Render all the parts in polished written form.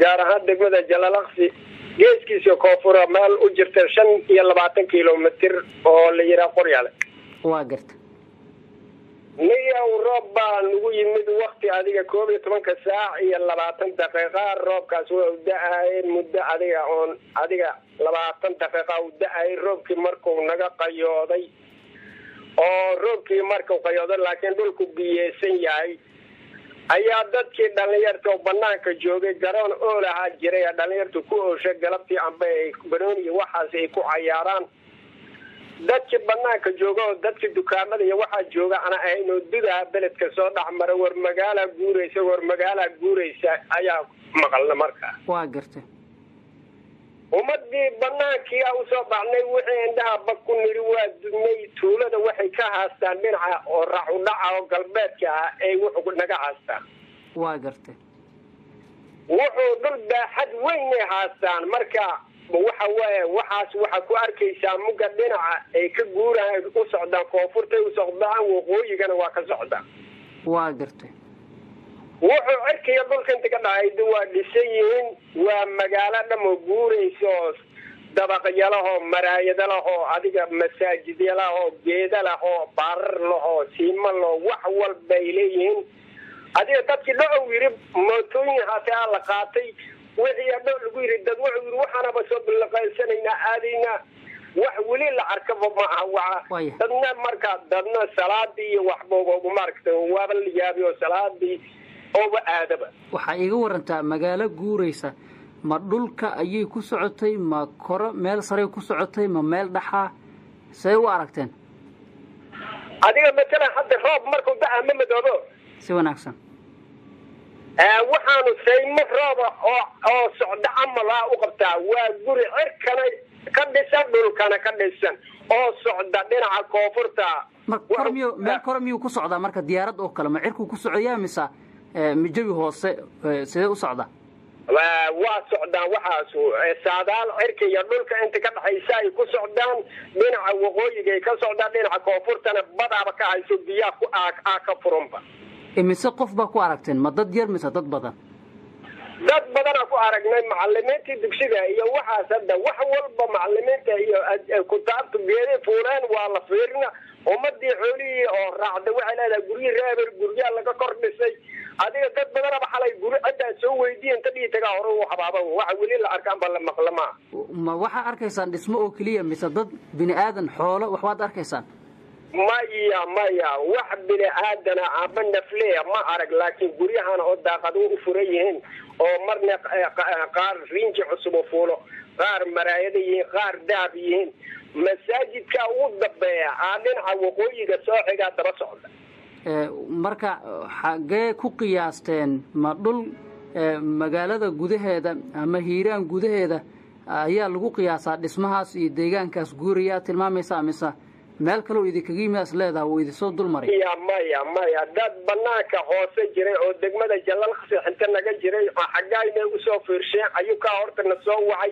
gaar ahaan degmada Jalalaqsi geeskiisa koonfura meel u jirta 25 kiiloomitir oo la yiraahdo Qoryaale waa garta niyow roob baan ugu yimid waqti adiga 12 saac iyo 20 daqiiqo roobkaas waa u da'ay muddo adiga 20 daqiiqo u da'ay roobkii markuu naga qayooday oo roobkii markuu qayooday laakiin dhulku biyeysan yahay ayaa dadkii dhalinyarta banaanka joogay garoon oo lahaa jiray dhalinyartu ku ooshay galabtii amba ay barooni waxaas ay ku cayaaraan dadkii banaanka jooga oo dadkii dukaamada iyo waxa jooga ana aynu dudaa beledka soo dhaxmara war magaala guureysa ayaa maqalna markaa waa gartay umadii banaankii u soo baxnay wixii indhaha bag ku niri waa dudnay tuulada waxay ka haastaan dhinaca oo raacu dhaca oo galbeedka ah ay wuxuu naga haastaan waa gartay wuxuu dhul baaxad weyn haastaan marka waxa ku arkaysaa muga dhinaca ay ka guuraan u socdaan koonfurta u socdaan waqooyigana waa ka socdaan waa gartay wuxuu arkaya dhulkan ka dhacay waa dhisayiin waa magaalo dhamo guurayso dabaqyalaho maraayadalaho adiga masaajidalaho geedalaho baararlaho siimalo wax walba ay leeyihiin adiga dadkii dhaw yiri mootooyin hataa la qaatay wixii dhaw lagu yiri dad wuxuu yiri waxaanaba soo bilaqaysanayna aadayna wax wali la arkaba ma aha dadna salaadii iyo waxba ugu markay waaba la yaabiyo salaadii oo aadaba waxa iga warantaa magaalo guureysa ma dhulka ayay ku socotay ma koro meel sare ku socotay ma meel dhaxa say u aragteen adiga mesela hadda roob markuu da'ama madoobo si wanaagsan waxaanu saymo roob oo socda amala u qabtaa waa guri cirkana ka dhisan dhulkana ka dhisan oo socda dhinaca koonfurta meel kormiyo ku socda marka diyaarad oo kale ma cirku ku socdaa mise mijawi hoose sidee u socda waa socdaan waxaas saadaal cirka iyo dhulka inta ka dhaxaysa ay ku socdaan dhinaca waqooyiga ka socdaan dhinaca koonfurtana badaaba ka hayso biyaha ku ka furunba imise qof baa ku aragteen ma dad yar mise dad badan ku aragnay macallimiintii dugsiga iyo waxaas hadda wax walba macallimiinta iyo kutaabta geeday fuulaan waa la fiirina ummadii xoolihii oo raacda waxay leedahay guryaha laga kor dhisay adiga dad badanaba xalay guri hadda soo weydiin inta dhiitaga hore u xabaaba waxa wali la arkaan bal maqlama ma waxa arkaysaan dhismo oo kaliya mise dad bini aadan xoolo wax waad arkaysaan maya wax bini aadana ama nafleeya ma arag laakiin guryahan oo daaqad u furan yihiin oo marna qaar rinji cusub oo fuulo qaar maraayada yihiin qaar daab yihiin masaajidka ugu dambeeya dhinaca waqooyiga soo xiga daba socda marka xagee ku qiyaasteen ma dhul magaalada gudaheeda ama hiiraan gudaheeda ayaa lagu qiyaasaa dhismahaas iyo deegaankaas guuraya tilmaamaysa mise meel kale oo idinkaga yimid leedahay oo idin soo dulmaray maya dad banaanka hoose jiray oo degmada Jalalaqsi inta naga jiray xagaayna u soo fiirsheen ayuu ka hortana soo wacay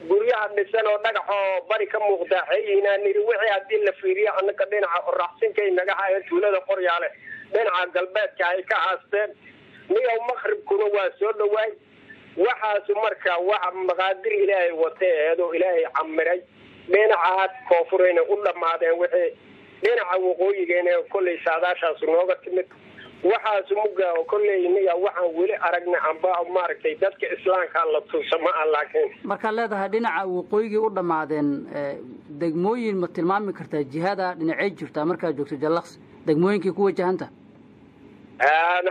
guryaha dhisan oo dhagax oo bari ka muuqda ayna niri wixii hadii la fiiriyo annaka dhinaca oraxsinkay naga hayo tuulada Qoryaale dhinaca galbeedka ay ka haasteen niyow maqribkuna waa soo dhawaay waxaas marka waxa maqaadir Ilaahay wateedo Ilaahay camiray dhinaca koonfurayna u dhamaadeen wixii dhinaca waqooyigeena kulay saadaashaas nooga timid waxaas muga kulay niya waxaan weli aragnay amba maartay dadka islaamka la tusama laakiin marka leedahay dhinaca waqooyiga u dhamaadeen degmooyin ma tilmaami kartaa jihada dhinacay jirta marka joogto Jalalaqsi degmooyinkii ku wajahanta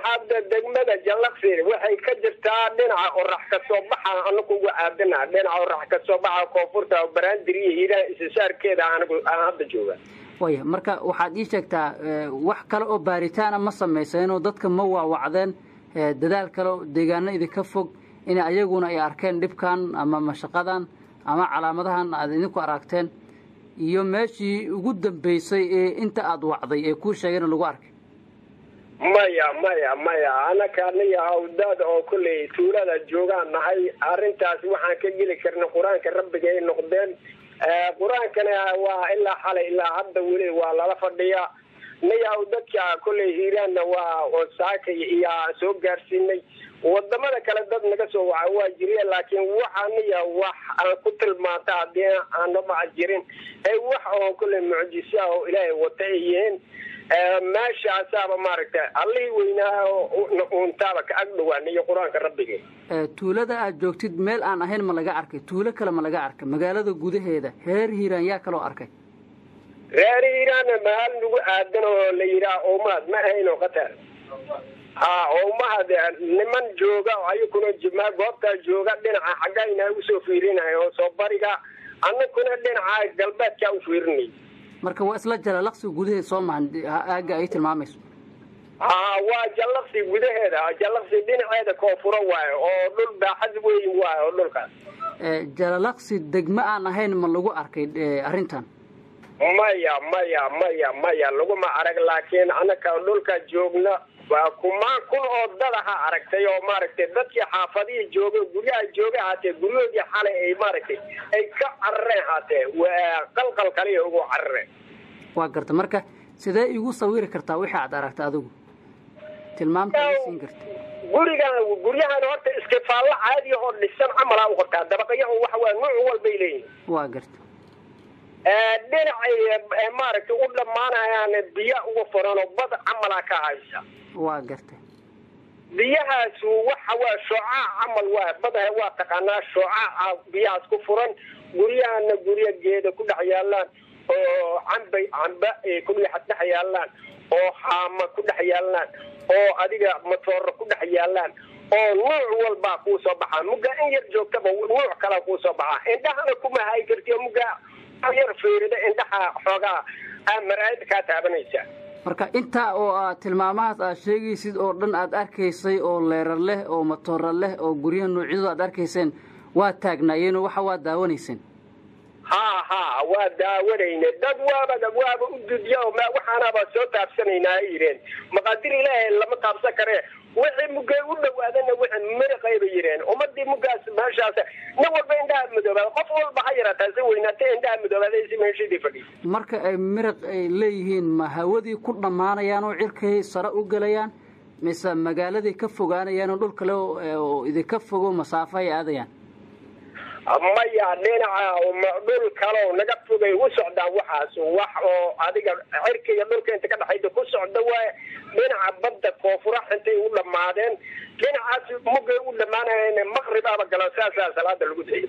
hadda degmada Jalalaqsi waxay ka jirtaa dhinaca orax ka soo baxa anagu ugu aadana dhinaca orax ka soo baxa koonfurta baraandiriye hiiraan isaarkeeda anagu hadda jooga waya marka waxaad ii sheegtaa wax kale oo baaritaan ma sameyseen oo dadka ma waawacdeen dadaal kale oo deegaano idinka fog in ayaguna ay arkeen dhibkan ama mashaqadan ama calaamadahan aad idinku aragteen iyo meeshii ugu dambeysay ee inta aad wacday ee ku sheegeen lagu arkay maya anaka aniga awdaad oo kulay tuulada joogaan nahay arintaas waxaan ka geli karnaa quraanka rabbiga ay noqdeen quraankana waa ilaa xalay ilaa hadda wali waa lala fadhiyaa niya dadka kulay hiiraanna waa saaka iyo soo gaarsiinay wadamada kale dad naga soo waca waa jireen laakiin waxaaniya wax aan ku tilmaanta haddii aanaba jirin ay wax oo kule mucjiso oo ilaahay wata yihiin meeshaasaaba maaragtay allihii weynaa uuntaaba ka ag dhawaan iyo qur-aanka rabbiga. tuulada aad joogtid meel aan ahayn ma laga arkay? tuulo kale ma laga arkay? magaalada gudaheeda reer hiiraan yaa kaloo arkay? reer hiiraan maal lagu aadan oo la yidhaah oomaad ma ahayn oo qatar oomaad niman jooga ayaguna jimaa goobtaa jooga dhinaca xaggayna usoo fiirinayo oo soo bariga annaguna dhinaca galbeedkaa u fiirinay. marka waa isla Jalalaqsi gudaheeda soo maahan aaga ay tilmaamayso? waa Jalalaqsi gudaheeda, Jalalaqsi dhinaceeda koonfur waayo oo dhul baaxad weyn waayo dhulkaas. Jalalaqsi degmo aan ahayn ma lagu arkay arrintan? maya laguma arag laakiin anaka dhulka joogna waa kumaan kun oo dad aha aragtay oo maaragtay dadkii xaafadihii jooga guryaha jooga haatee guryahoodii xalay ay maaragtay ay ka carareen haatee waa qalqal kaliya ugu carareen. waa garta marka sidee igu sawiri kartaa wixii aad aragta adigu tilmaamta siin karta? guryahan horta iskifaallo caadi oo dhisan camalaa u qabtaa dabaqyahu waxa waa nooc walbay leeyihiin. waa garta dhinacay maaragtay u dhammaanayaan biyo uga furan oo bad camalaa ka haysa. waa gartay biyahaas waxa waa shucaac camal waa badaha waa taqaanaa shucaac biyahaas ku furan guryahana gurya geeda ku dhex yaalaan oo camba ku dhex yaalaan oo haama ku dhex yaalaan oo adiga matoor ku dhex yaalaan oo nooc walba ku soo baxaa muga in yar joogtaba nooc kale ku soo baxaa indhahana kuma hay kartiyo muga yar fiirida indhaha xoogaa maraayid ka taabanaysa. marka inta oo tilmaamahaas aad sheegaysid oo dhan aad arkaysay oo leerar leh oo matoor leh oo guryaha noocyadooda aad arkayseen waa taagnaayeen waxa waa daawanayseen? waa daawanayna dad waaba u dudiya oo waxaanaba soo taabsanaynaa ay yireen maqaadir ilaahay lama taabsan karee wixii mugay u dhawaadana wixii miraqayba yireen ummadii mugaas meeshaas nin walba indhaha madoobaad qof walba ha yaraata si weynaatay indhaha madoobaad si meeshii fadhiyo. marka ay miraq ay leeyihiin ma hawadii ku dhamaanayaan oo cirkay sare u galayaan mise magaaladii ka fogaanayaan oo dhul kale oo idinka fogo masaafo ay aadayaan? maya dhinaca dhul kale oo naga fogay u socdaan waxaas wax oo adiga cirkiga dhulka inta ka dhaxayda ku socda waaye dhinaca badda koonfura intay u dhamaadeen dhinacaas mugay u dhamaanayeen maqribaaba gala saasaa salaada lagu dayay.